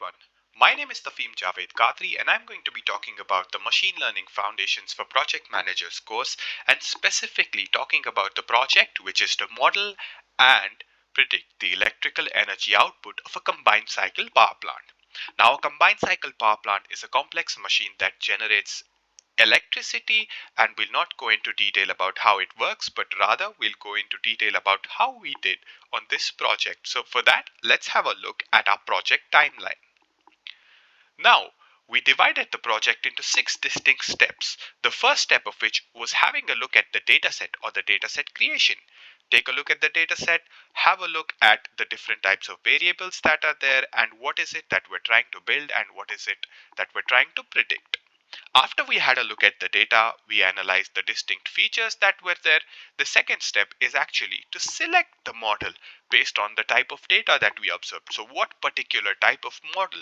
everyone. My name is Tafim Javed Qadri and I'm going to be talking about the Machine Learning Foundations for Project Managers course and specifically talking about the project which is to model and predict the electrical energy output of a combined cycle power plant. Now, a combined cycle power plant is a complex machine that generates electricity, and we'll not go into detail about how it works, but rather we'll go into detail about how we did on this project. So for that, let's have a look at our project timeline. Now, we divided the project into 6 distinct steps. The first step of which was having a look at the dataset or the dataset creation. Take a look at the dataset, have a look at the different types of variables that are there and what is it that we're trying to build and what is it that we're trying to predict. After we had a look at the data, we analyzed the distinct features that were there. The second step is actually to select the model based on the type of data that we observed. So what particular type of model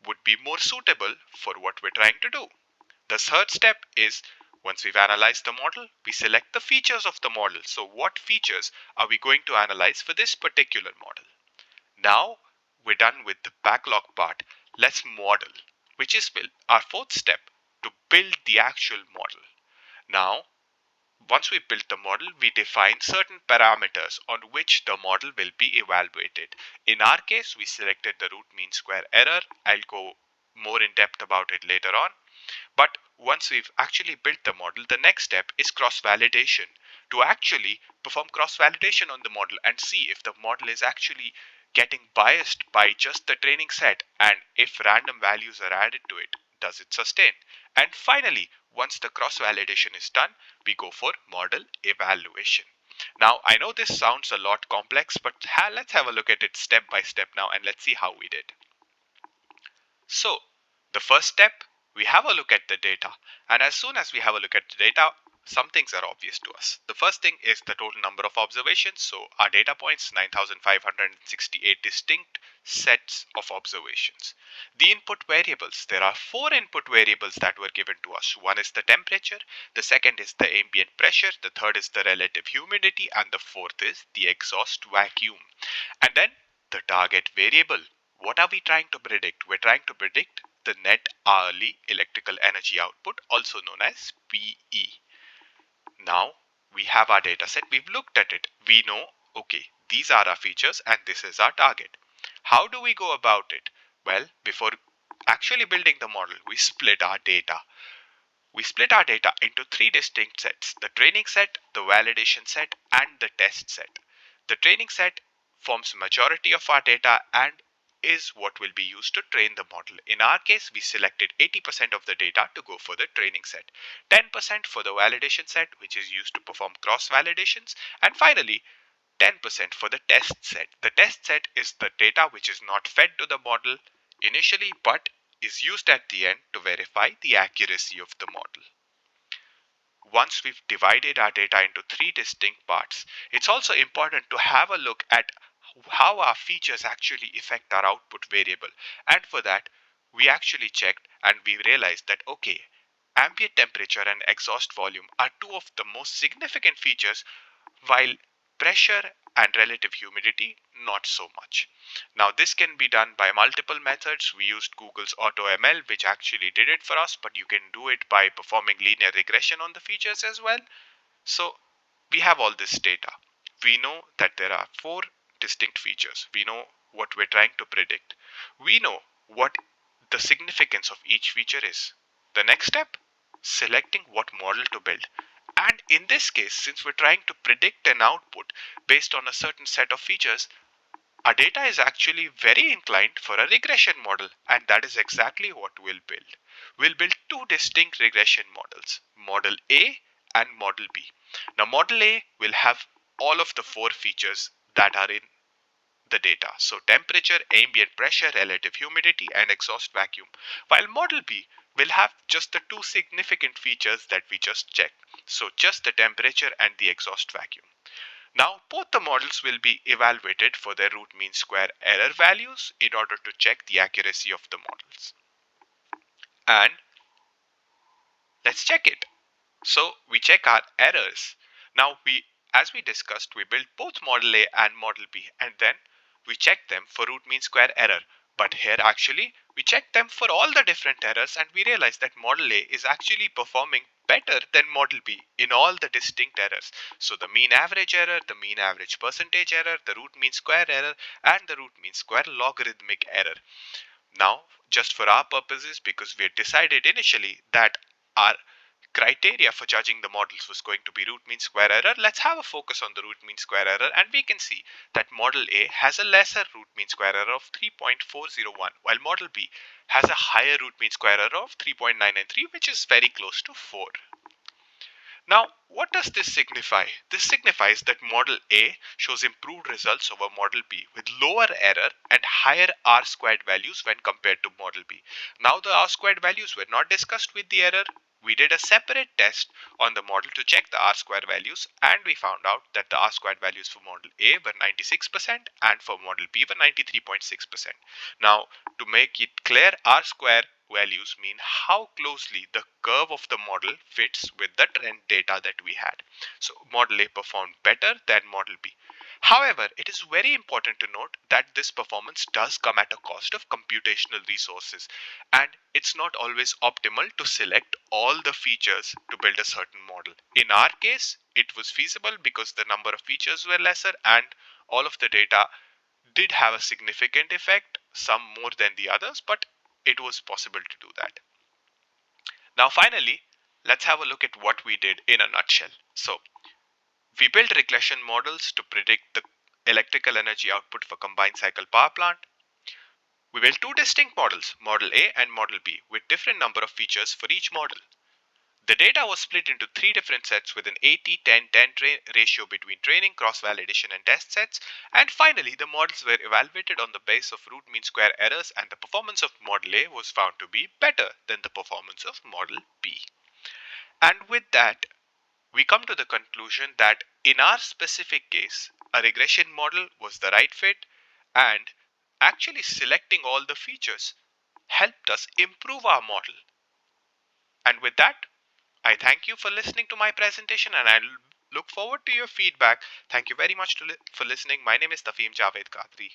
would be more suitable for what we're trying to do. The third step is once we've analyzed the model, we select the features of the model. So what features are we going to analyze for this particular model? Now we're done with the backlog part. Let's model, which is our fourth step to build the actual model. Now, once we built the model, we define certain parameters on which the model will be evaluated. In our case, we selected the root mean square error. I'll go more in depth about it later on. But once we've actually built the model, the next step is cross-validation. To actually perform cross-validation on the model and see if the model is actually getting biased by just the training set, and if random values are added to it, does it sustain? And finally, once the cross-validation is done, we go for model evaluation. Now, I know this sounds a lot complex, but let's have a look at it step by step now and let's see how we did. So, the first step, we have a look at the data, and as soon as we have a look at the data, some things are obvious to us. The first thing is the total number of observations. So our data points, 9,568 distinct sets of observations. The input variables, there are 4 input variables that were given to us. One is the temperature, the second is the ambient pressure, the third is the relative humidity, and the fourth is the exhaust vacuum. And then the target variable. What are we trying to predict? We're trying to predict the net hourly electrical energy output, also known as PE. Now we have our data set, we've looked at it, we know, okay, these are our features and this is our target. How do we go about it? Well, before actually building the model, we split our data. We split our data into 3 distinct sets: the training set, the validation set, and the test set. The training set forms majority of our data and is what will be used to train the model. In our case, we selected 80% of the data to go for the training set, 10% for the validation set, which is used to perform cross validations, and finally 10% for the test set. The test set is the data which is not fed to the model initially but is used at the end to verify the accuracy of the model. Once we've divided our data into 3 distinct parts, it's also important to have a look at how our features actually affect our output variable. And for that, we actually checked and we realized that, okay, ambient temperature and exhaust volume are 2 of the most significant features, while pressure and relative humidity not so much. Now this can be done by multiple methods. We used Google's AutoML, which actually did it for us, but you can do it by performing linear regression on the features as well. So we have all this data. We know that there are 4 distinct features. We know what we're trying to predict. We know what the significance of each feature is. The next step, selecting what model to build. And in this case, since we're trying to predict an output based on a certain set of features, our data is actually very inclined for a regression model, and that is exactly what we'll build. We'll build 2 distinct regression models, Model A and Model B. Now, Model A will have all of the 4 features that are in the data. So temperature, ambient pressure, relative humidity, and exhaust vacuum. While Model B will have just the 2 significant features that we just checked. So just the temperature and the exhaust vacuum. Now both the models will be evaluated for their root mean square error values in order to check the accuracy of the models. And let's check it. So we check our errors. Now as we discussed, we built both Model A and Model B, and then we check them for root mean square error. But here actually, we checked them for all the different errors and we realized that model A is actually performing better than model B in all the distinct errors. So the mean average error, the mean average percentage error, the root mean square error, and the root mean square logarithmic error. Now, just for our purposes, because we had decided initially that our criteria for judging the models was going to be root mean square error, let's have a focus on the root mean square error, and we can see that model A has a lesser root mean square error of 3.401, while model B has a higher root mean square error of 3.993, which is very close to 4. Now, what does this signify? This signifies that model A shows improved results over model B with lower error and higher R squared values when compared to model B. Now, the R squared values were not discussed with the error. We did a separate test on the model to check the R squared values, and we found out that the R squared values for model A were 96% and for model B were 93.6%. Now, to make it clear, R squared values mean how closely the curve of the model fits with the trend data that we had. So model A performed better than model B. However, it is very important to note that this performance does come at a cost of computational resources, and it's not always optimal to select all the features to build a certain model. In our case, it was feasible because the number of features were lesser and all of the data did have a significant effect, some more than the others, but it was possible to do that. Now, finally, let's have a look at what we did in a nutshell. So, we built regression models to predict the electrical energy output for combined cycle power plant. We built two distinct models, Model A and Model B, with different number of features for each model. The data was split into three different sets with an 80-10-10 ratio between training, cross-validation and test sets. And finally, the models were evaluated on the basis of root mean square errors, and the performance of Model A was found to be better than the performance of Model B. And with that, we come to the conclusion that in our specific case, a regression model was the right fit, and actually selecting all the features helped us improve our model. And with that, I thank you for listening to my presentation and I look forward to your feedback. Thank you very much for listening. My name is Tafim Javed Qadri.